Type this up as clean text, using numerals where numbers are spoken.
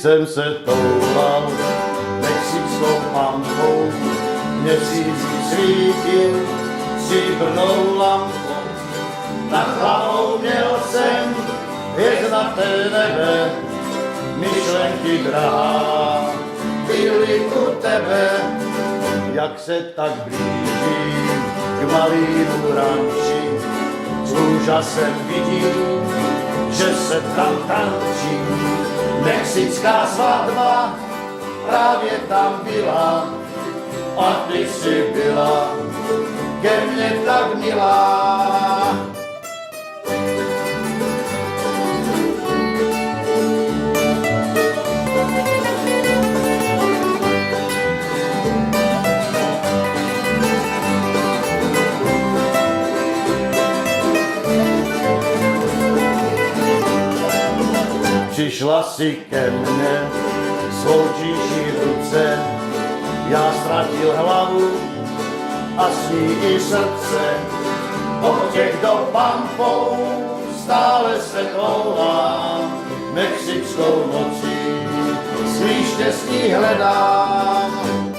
jsem se toulal mexickou pampou, měsíc svítil stříbrnou lampou. Nad hlavou měl jsem hvězdaté nebe, myšlenky drahá byly u tebe. Jak se tak blížím k malýmu ranči, s úžasem vidím, že se tam tančí. Mexická svatba právě tam byla a ty jsi byla ke mně tak milá. Přišla si ke mně, sloučíš ruce, já ztratil hlavu a s ní i srdce. Od těch do pampou stále se toulám, mexickou nocí svý štěstí hledám.